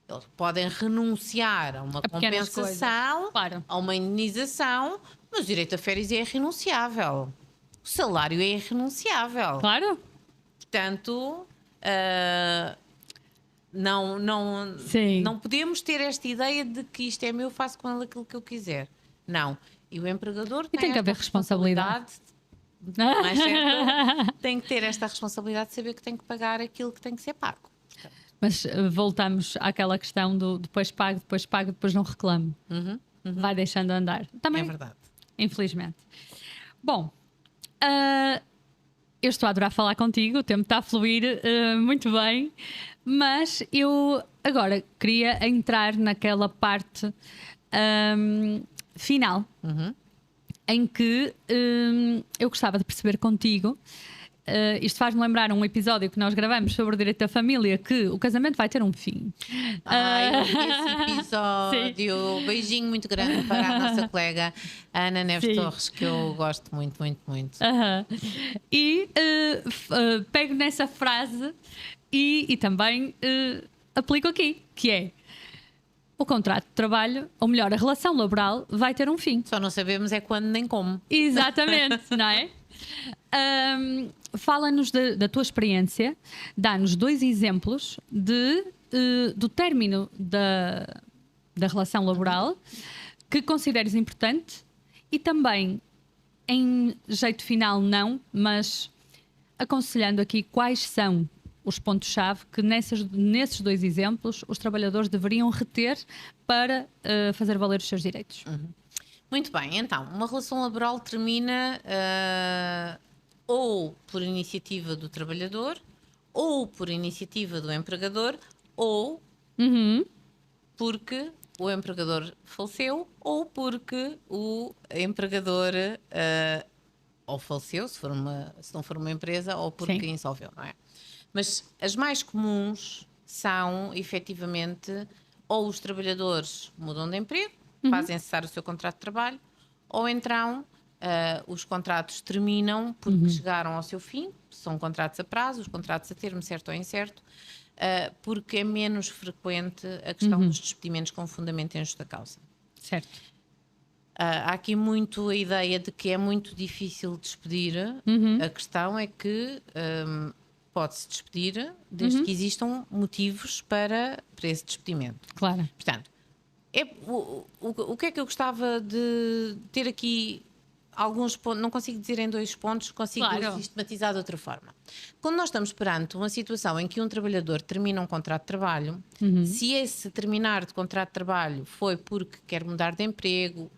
Eles podem renunciar a uma compensação, claro, a uma indenização, mas o direito a férias é irrenunciável. O salário é irrenunciável. Claro. Portanto, não podemos ter esta ideia de que isto é meu, faço com ele aquilo que eu quiser. Não. E o empregador tem que haver responsabilidade. Mais certo, tem que ter esta responsabilidade de saber que tem que pagar aquilo que tem que ser pago. Mas voltamos àquela questão do depois pago, depois não reclamo. Vai deixando andar. Também, é verdade. Infelizmente. Bom, eu estou a adorar falar contigo, o tempo está a fluir muito bem, mas eu agora queria entrar naquela parte final, em que eu gostava de perceber contigo. Isto faz-me lembrar um episódio que nós gravamos sobre o direito da família, que o casamento vai ter um fim. Eu vi esse episódio. Beijinho muito grande para a nossa colega Ana Neves Torres, que eu gosto muito, muito, muito. E pego nessa frase e também aplico aqui, que é: o contrato de trabalho, ou melhor, a relação laboral vai ter um fim. Só não sabemos é quando nem como. Exatamente, não é? Fala-nos da tua experiência, dá-nos 2 exemplos do término da relação laboral que consideres importante e também, em jeito final não, mas aconselhando aqui quais são os pontos-chave que nesses 2 exemplos os trabalhadores deveriam reter para fazer valer os seus direitos. Muito bem, então, uma relação laboral termina ou por iniciativa do trabalhador, ou por iniciativa do empregador, ou porque o empregador faleceu, ou porque o empregador ou faleceu, se não for uma empresa, ou porque insolveu, não é? Mas as mais comuns são, efetivamente, ou os trabalhadores mudam de emprego, fazem cessar o seu contrato de trabalho, ou então os contratos terminam porque chegaram ao seu fim, são contratos a prazo, os contratos a termo, certo ou incerto, porque é menos frequente a questão dos despedimentos com fundamento em justa causa. Certo. Há aqui muito a ideia de que é muito difícil despedir. A questão é que pode-se despedir desde que existam motivos para esse despedimento. Claro. Portanto, o que é que eu gostava de ter aqui alguns pontos, não consigo dizer em 2 pontos, consigo sistematizar de outra forma. Quando nós estamos perante uma situação em que um trabalhador termina um contrato de trabalho, se esse terminar de contrato de trabalho foi porque quer mudar de emprego,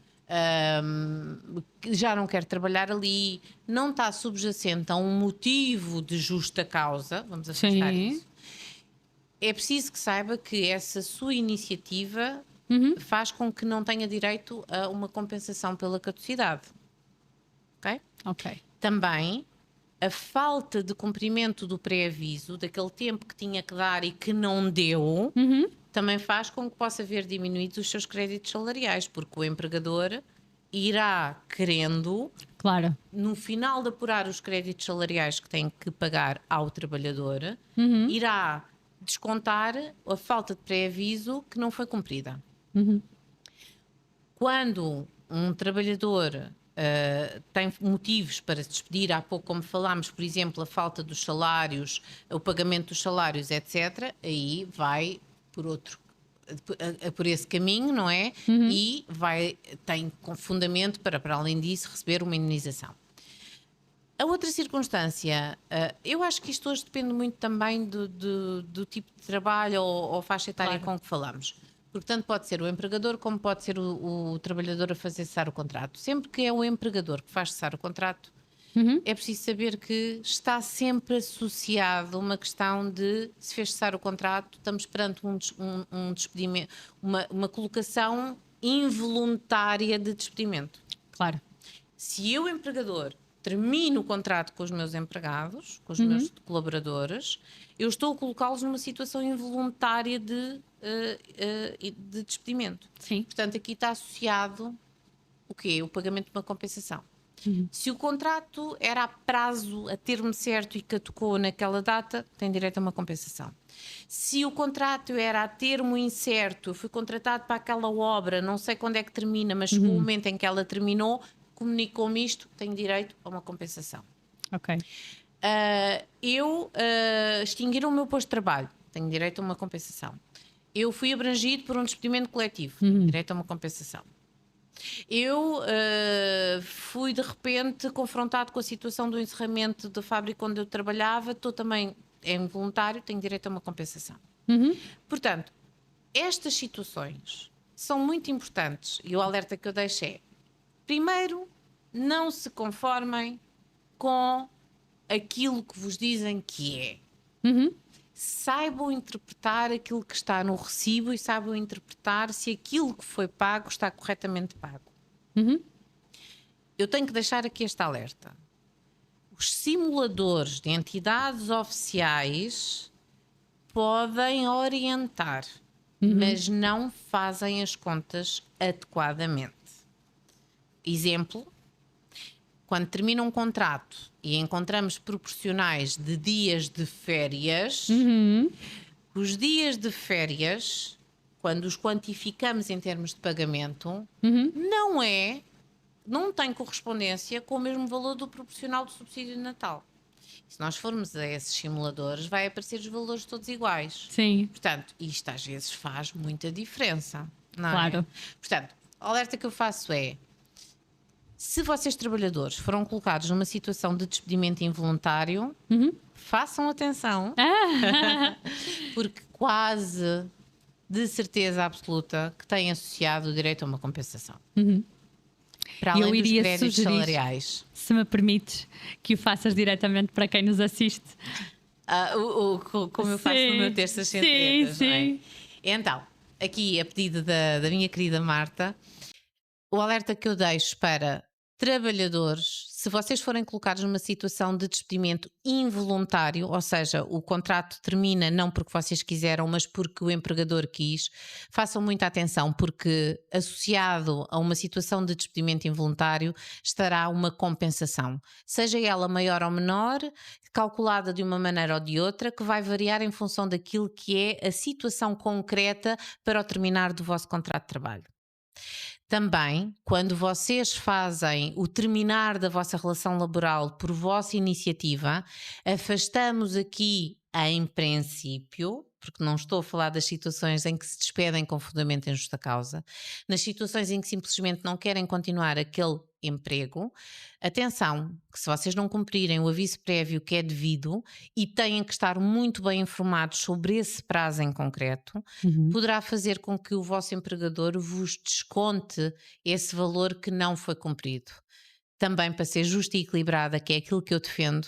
já não quer trabalhar ali, não está subjacente a um motivo de justa causa, vamos afastar isso, é preciso que saiba que essa sua iniciativa faz com que não tenha direito a uma compensação pela caducidade. Ok? Também a falta de cumprimento do pré-aviso, daquele tempo que tinha que dar e que não deu, também faz com que possa haver diminuídos os seus créditos salariais, porque o empregador irá querendo, no final de apurar os créditos salariais que tem que pagar ao trabalhador, irá descontar a falta de pré-aviso que não foi cumprida. Quando um trabalhador tem motivos para se despedir, há pouco como falámos, por exemplo, a falta dos salários, o pagamento dos salários, etc., aí vai por esse caminho, não é? E tem fundamento para além disso, receber uma indenização. A outra circunstância, eu acho que isto hoje depende muito também do tipo de trabalho ou faixa etária com que falamos. Porque tanto pode ser o empregador como pode ser o trabalhador a fazer cessar o contrato. Sempre que é o empregador que faz cessar o contrato, é preciso saber que está sempre associado uma questão de, se fez cessar o contrato, estamos perante um despedimento, uma colocação involuntária de despedimento. Claro. Se eu, empregador, termino o contrato com os meus empregados, com os meus colaboradores, eu estou a colocá-los numa situação involuntária de despedimento. Sim. Portanto, aqui está associado o quê? O pagamento de uma compensação. Se o contrato era a prazo, a termo certo e caducou naquela data, tem direito a uma compensação. Se o contrato era a termo incerto, fui contratado para aquela obra, não sei quando é que termina, mas chegou o momento em que ela terminou, comunicou-me isto, tenho direito a uma compensação. Ok. Extinguiram o meu posto de trabalho, tenho direito a uma compensação. Eu fui abrangido por um despedimento coletivo, direito a uma compensação. Eu fui de repente confrontado com a situação do encerramento da fábrica onde eu trabalhava, estou também involuntário, tenho direito a uma compensação. Portanto, estas situações são muito importantes e o alerta que eu deixo é: primeiro, não se conformem com aquilo que vos dizem que é. Saibam interpretar aquilo que está no recibo e saibam interpretar se aquilo que foi pago está corretamente pago. Eu tenho que deixar aqui este alerta. Os simuladores de entidades oficiais podem orientar, mas não fazem as contas adequadamente. Exemplo: quando termina um contrato e encontramos proporcionais de dias de férias, os dias de férias, quando os quantificamos em termos de pagamento, não tem correspondência com o mesmo valor do proporcional do subsídio de Natal. Se nós formos a esses simuladores, vai aparecer os valores todos iguais. Sim. Portanto, isto às vezes faz muita diferença, não é? Claro. Portanto, o alerta que eu faço é: se vocês trabalhadores foram colocados numa situação de despedimento involuntário, façam atenção, porque quase de certeza absoluta que têm associado o direito a uma compensação. Para além Eu iria dos créditos sugerir, salariais. se me permites, que o faças diretamente para quem nos assiste. Como eu faço no meu Terças Sem Tretas, não é? Então, aqui a pedido da minha querida Marta, o alerta que eu deixo para trabalhadores: se vocês forem colocados numa situação de despedimento involuntário, ou seja, o contrato termina não porque vocês quiseram, mas porque o empregador quis, façam muita atenção, porque associado a uma situação de despedimento involuntário estará uma compensação, seja ela maior ou menor, calculada de uma maneira ou de outra, que vai variar em função daquilo que é a situação concreta para o terminar do vosso contrato de trabalho. Também, quando vocês fazem o terminar da vossa relação laboral por vossa iniciativa, afastamos aqui, em princípio, porque não estou a falar das situações em que se despedem com fundamento em justa causa, nas situações em que simplesmente não querem continuar aquele emprego, atenção, que se vocês não cumprirem o aviso prévio que é devido e têm que estar muito bem informados sobre esse prazo em concreto, poderá fazer com que o vosso empregador vos desconte esse valor que não foi cumprido. Também, para ser justa e equilibrada, que é aquilo que eu defendo,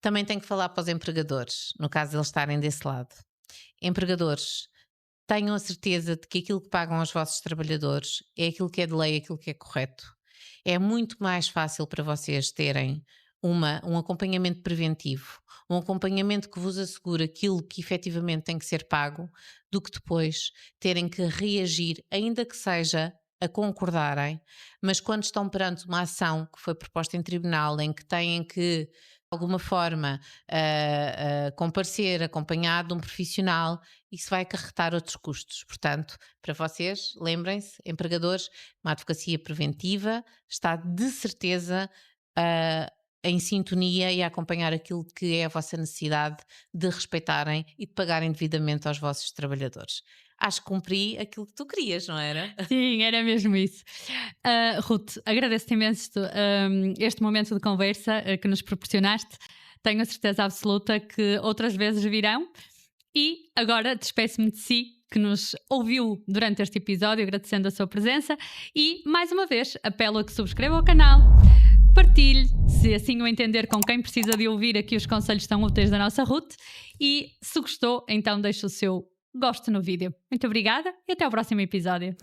também tenho que falar para os empregadores, no caso de eles estarem desse lado. Empregadores, tenham a certeza de que aquilo que pagam aos vossos trabalhadores é aquilo que é de lei, aquilo que é correto. É muito mais fácil para vocês terem um acompanhamento preventivo, um acompanhamento que vos assegura aquilo que efetivamente tem que ser pago, do que depois terem que reagir, ainda que seja a concordarem, mas quando estão perante uma ação que foi proposta em tribunal, em que têm que, de alguma forma, comparecer acompanhado de um profissional, isso vai acarretar outros custos. Portanto, para vocês, lembrem-se, empregadores, uma advocacia preventiva está de certeza em sintonia e a acompanhar aquilo que é a vossa necessidade de respeitarem e de pagarem devidamente aos vossos trabalhadores. Acho que cumpri aquilo que tu querias, não era? Sim, era mesmo isso. Ruth, agradeço-te imenso este momento de conversa que nos proporcionaste. Tenho a certeza absoluta que outras vezes virão. E agora despeço-me de si, que nos ouviu durante este episódio, agradecendo a sua presença. E, mais uma vez, apelo a que subscreva o canal, partilhe, se assim o entender, com quem precisa de ouvir aqui os conselhos tão úteis da nossa Ruth. E, se gostou, então deixe o seu gosto no vídeo. Muito obrigada e até ao próximo episódio.